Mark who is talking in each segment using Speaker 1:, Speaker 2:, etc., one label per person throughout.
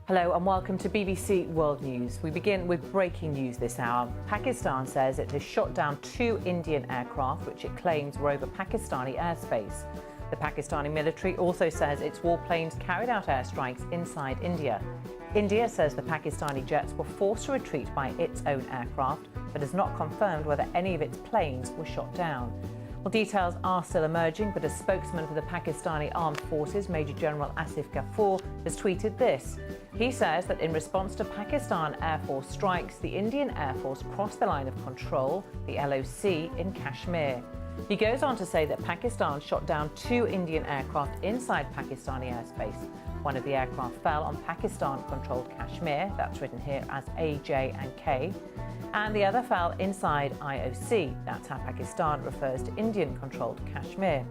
Speaker 1: Hello and welcome to BBC World News. We begin with breaking news this hour. Pakistan says it has shot down 2 Indian aircraft which it claims were over Pakistani airspace. The Pakistani military also says its warplanes carried out airstrikes inside India. India says the Pakistani jets were forced to retreat by its own aircraft, but has not confirmed whether any of its planes were shot down. Well, details are still emerging, but a spokesman for the Pakistani Armed Forces, Major General Asif Ghafoor, has tweeted this. He says that in response to Pakistan Air Force strikes, the Indian Air Force crossed the line of control, the LOC, in Kashmir. He goes on to say that Pakistan shot down 2 Indian aircraft inside Pakistani airspace. One of the aircraft fell on Pakistan-controlled Kashmir, that's written here as A, J and K, and the other fell inside IOC, that's how Pakistan refers to Indian-controlled Kashmir.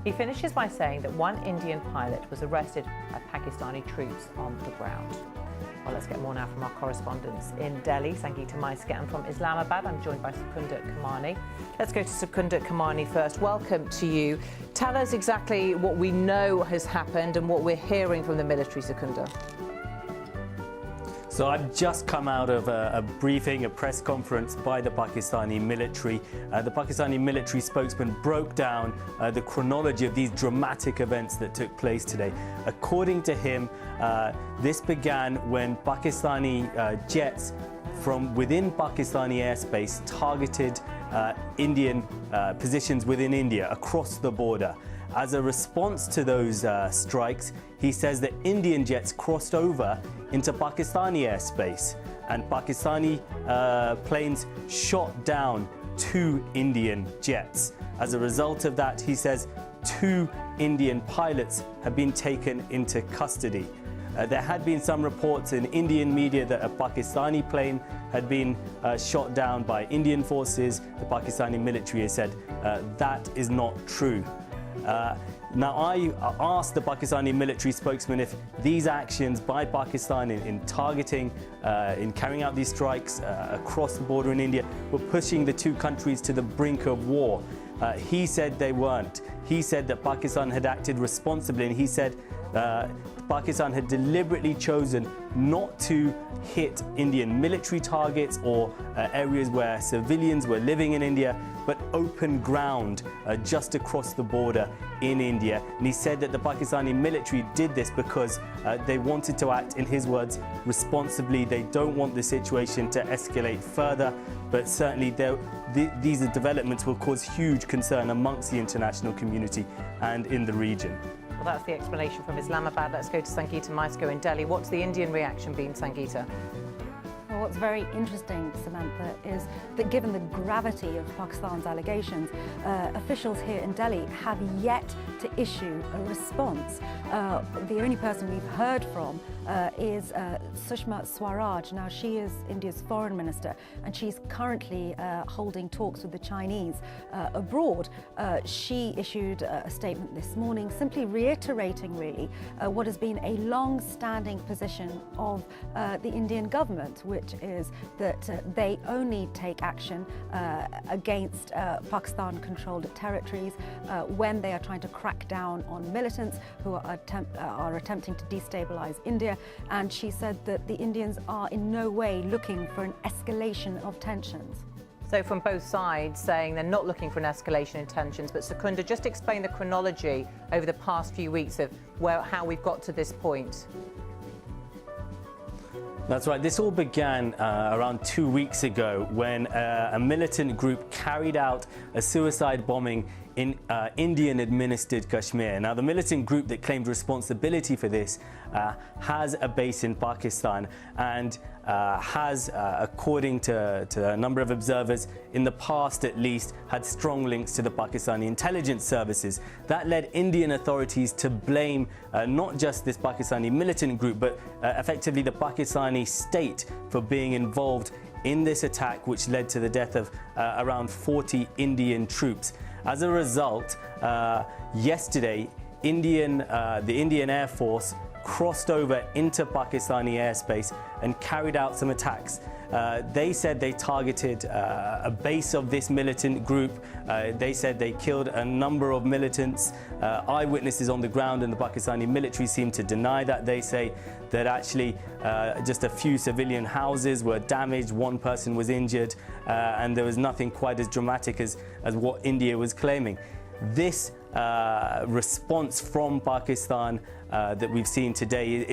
Speaker 1: He finishes by saying that 1 Indian pilot was arrested by Pakistani troops on the ground. Well, let's get more now from our correspondents in Delhi, Sangeeta Maiska, and from Islamabad, I'm joined by Secunda Kamani. Let's go to Secunda Kamani first. Welcome to you. Tell us exactly what we know has happened and what we're hearing from the military, Secunda.
Speaker 2: So I've just come out of a briefing, a press conference by the Pakistani military. The Pakistani military spokesman broke down the chronology of these dramatic events that took place today. According to him, this began when Pakistani jets from within Pakistani airspace targeted Indian positions within India across the border. As a response to those strikes, he says that Indian jets crossed over into Pakistani airspace and Pakistani planes shot down 2 Indian jets. As a result of that, he says 2 Indian pilots have been taken into custody. There had been some reports in Indian media that a Pakistani plane had been shot down by Indian forces. The Pakistani military has said that is not true. Now, I asked the Pakistani military spokesman if these actions by Pakistan in targeting, in carrying out these strikes across the border in India were pushing the 2 countries to the brink of war. He said they weren't. He said that Pakistan had acted responsibly, and he said Pakistan had deliberately chosen not to hit Indian military targets or areas where civilians were living in India, but open ground just across the border in India. And he said that the Pakistani military did this because they wanted to act, in his words, responsibly. They don't want the situation to escalate further, but certainly these developments will cause huge concern amongst the international community and in the region.
Speaker 1: Well, that's the explanation from Islamabad. Let's go to Sangeeta Maiska in Delhi. What's the Indian reaction been, Sangeeta?
Speaker 3: Well, what's very interesting, Samantha, is that given the gravity of Pakistan's allegations, officials here in Delhi have yet to issue a response. The only person we've heard from is Sushma Swaraj. Now, she is India's foreign minister, and she's currently holding talks with the Chinese abroad. She issued a statement this morning simply reiterating, really, what has been a long-standing position of the Indian government, which is that they only take action against Pakistan-controlled territories when they are trying to crack down on militants who are attempting to destabilize India. And she said that the Indians are in no way looking for an escalation of tensions.
Speaker 1: So from both sides saying they're not looking for an escalation in tensions, but Secunda, just explain the chronology over the past few weeks of how we've got to this point.
Speaker 2: That's right. This all began around 2 weeks ago when a militant group carried out a suicide bombing in Indian-administered Kashmir. Now, the militant group that claimed responsibility for this has a base in Pakistan and has, according to a number of observers, in the past at least, had strong links to the Pakistani intelligence services. That led Indian authorities to blame not just this Pakistani militant group, but effectively the Pakistani state for being involved in this attack, which led to the death of around 40 Indian troops. As a result, yesterday, the Indian Air Force crossed over into Pakistani airspace and carried out some attacks. They said they targeted a base of this militant group. They said they killed a number of militants. Eyewitnesses on the ground and the Pakistani military seem to deny that. They say that actually just a few civilian houses were damaged, one person was injured, and there was nothing quite as dramatic as what India was claiming. This response from Pakistan that we've seen today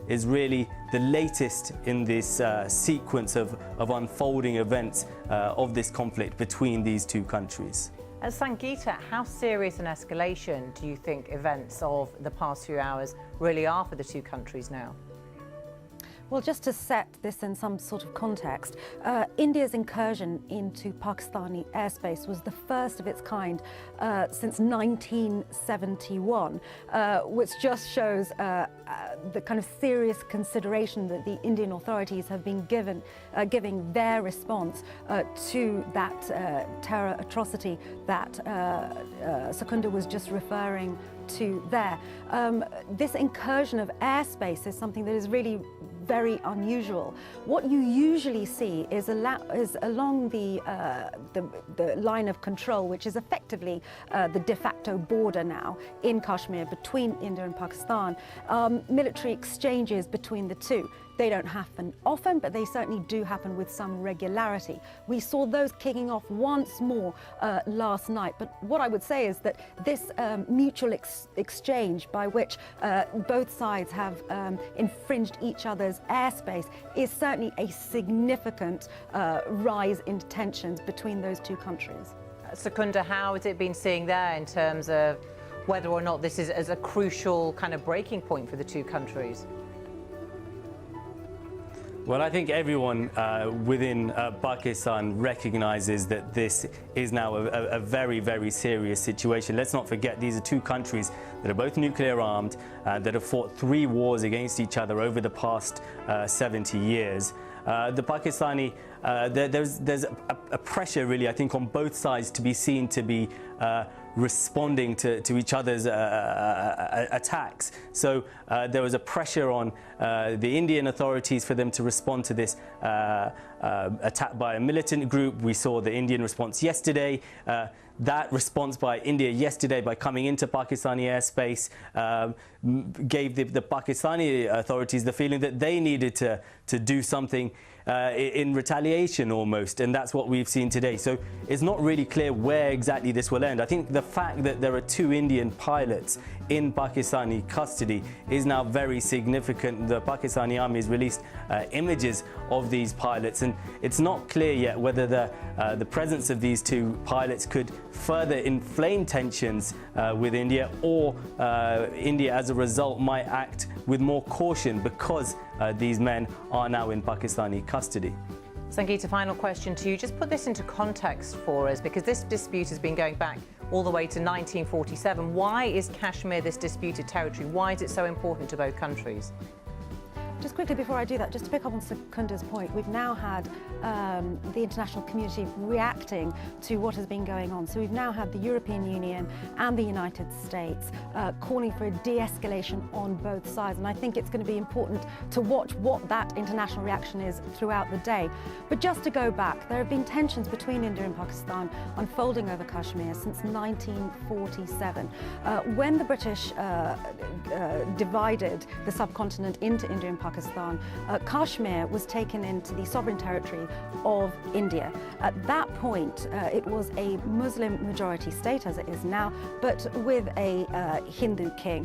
Speaker 2: is really the latest in this sequence of unfolding events of this conflict between these two countries.
Speaker 1: Sangeeta, how serious an escalation do you think events of the past few hours really are for the two countries now?
Speaker 3: Well, just to set this in some sort of context, India's incursion into Pakistani airspace was the first of its kind since 1971, which just shows the kind of serious consideration that the Indian authorities have been giving their response to that terror atrocity that Secunda was just referring to there. This incursion of airspace is something that is really very unusual. What you usually see is along the line of control, which is effectively the de facto border now in Kashmir between India and Pakistan, military exchanges between the two. They don't happen often, but they certainly do happen with some regularity. We saw those kicking off once more last night. But what I would say is that this mutual exchange by which both sides have infringed each other's airspace is certainly a significant rise in tensions between those two countries.
Speaker 1: Secunda, how has it been seeing there in terms of whether or not this is as a crucial kind of breaking point for the two countries?
Speaker 2: Well, I think everyone within Pakistan recognizes that this is now a very, very serious situation. Let's not forget, these are two countries that are both nuclear armed, that have fought 3 wars against each other over the past 70 years. The Pakistani, there's a pressure really, I think, on both sides to be seen to be responding to each other's attacks. So there was a pressure on the Indian authorities for them to respond to this attack by a militant group. We saw the Indian response yesterday. That response by India yesterday by coming into Pakistani airspace gave the Pakistani authorities the feeling that they needed to do something in retaliation almost, and that's what we've seen today. So it's not really clear where exactly this will end. I think the fact that there are 2 Indian pilots in Pakistani custody is now very significant. The Pakistani army has released images of these pilots, and it's not clear yet whether the presence of these 2 pilots could further inflame tensions with India, or India as a result might act with more caution because these men are now in Pakistani custody.
Speaker 1: Sangeeta, final question to you. Just put this into context for us, because this dispute has been going back all the way to 1947. Why is Kashmir this disputed territory? Why is it so important to both countries?
Speaker 3: Just quickly before I do that, just to pick up on Secunda's point, we've now had the international community reacting to what has been going on. So we've now had the European Union and the United States calling for a de-escalation on both sides. And I think it's going to be important to watch what that international reaction is throughout the day. But just to go back, there have been tensions between India and Pakistan unfolding over Kashmir since 1947. When the British divided the subcontinent into India and Pakistan, Kashmir was taken into the sovereign territory of India. At that point, it was a Muslim majority state, as it is now, but with a Hindu king.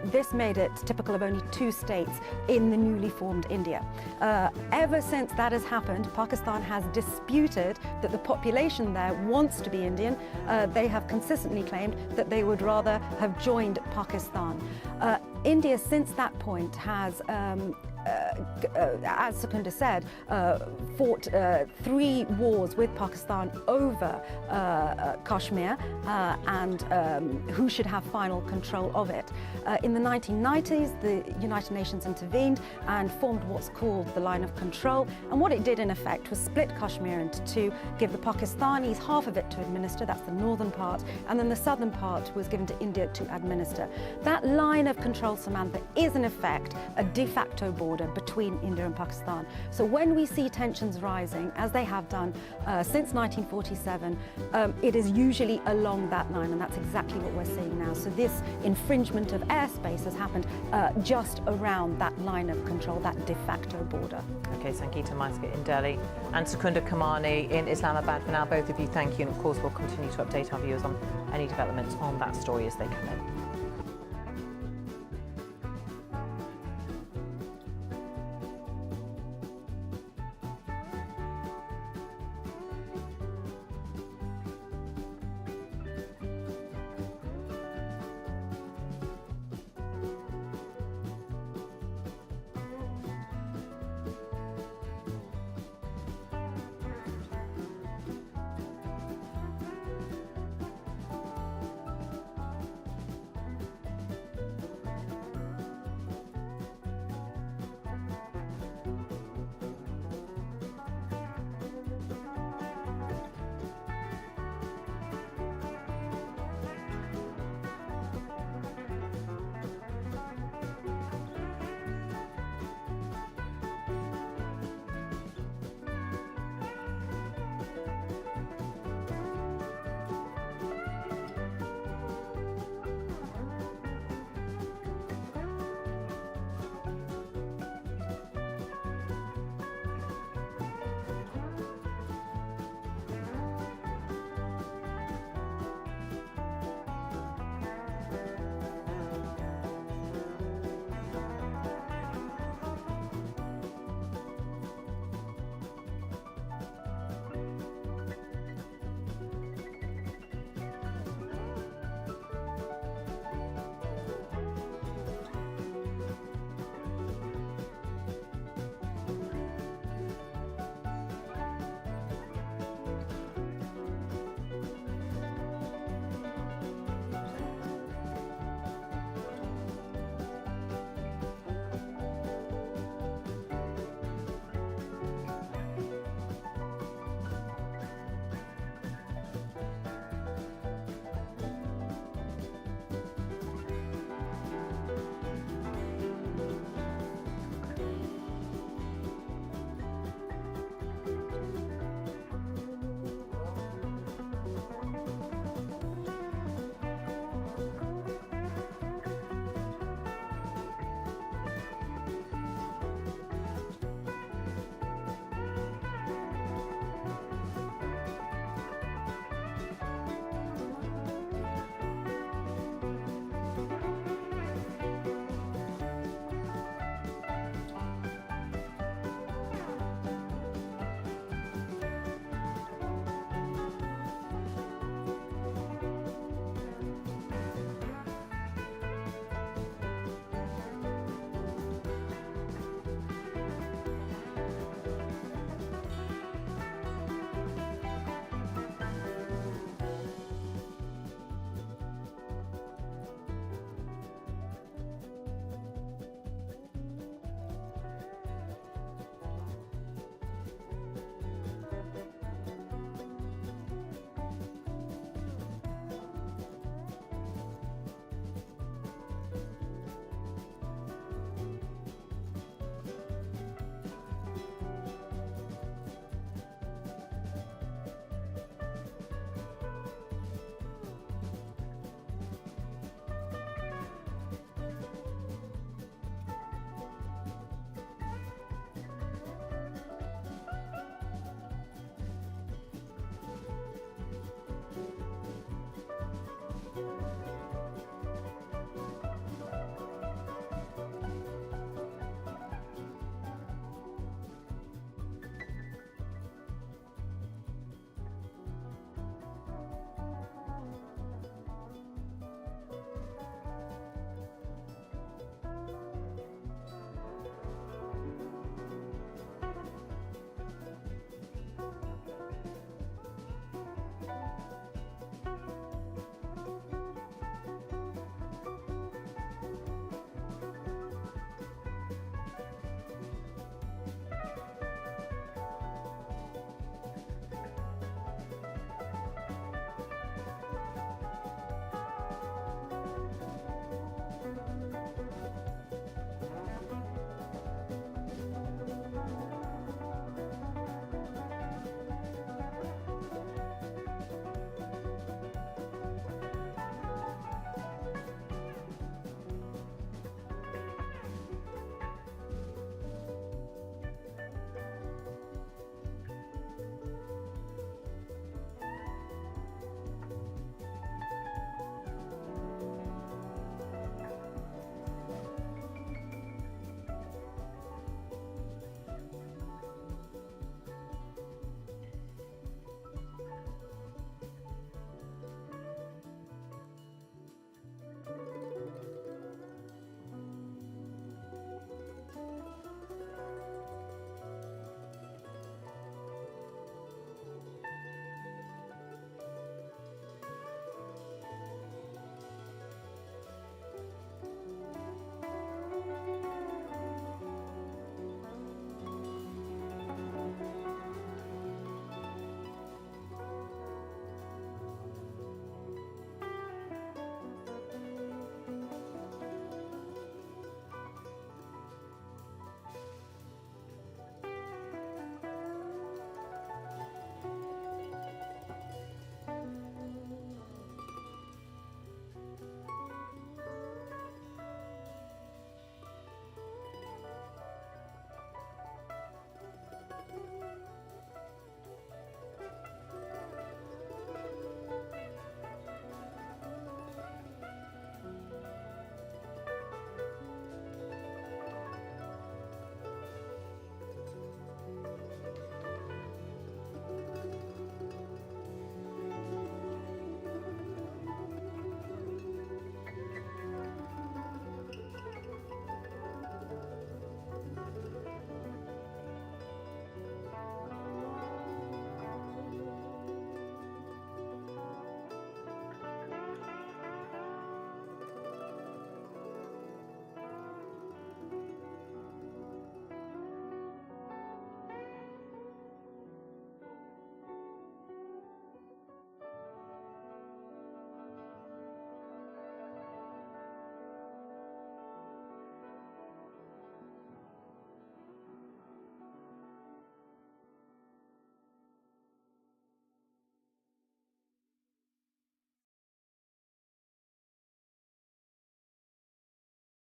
Speaker 3: This made it typical of only 2 states in the newly formed India. Ever since that has happened, Pakistan has disputed that the population there wants to be Indian. They have consistently claimed that they would rather have joined Pakistan. India, since that point, has as Secunda said, fought 3 wars with Pakistan over Kashmir and who should have final control of it. In the 1990s, the United Nations intervened and formed what's called the line of control. And what it did, in effect, was split Kashmir into 2, give the Pakistanis half of it to administer, that's the northern part, and then the southern part was given to India to administer. That line of control, Samantha, is in effect a de facto border. border between India and Pakistan. So when we see tensions rising, as they have done since 1947, it is usually along that line, and that's exactly what we're seeing now. So this infringement of airspace has happened just around that line of control, that de facto border.
Speaker 1: Okay, Sangeeta Maiska in Delhi and Sukunda Kamani in Islamabad. For now, both of you, thank you. And of course, we'll continue to update our viewers on any developments on that story as they come in.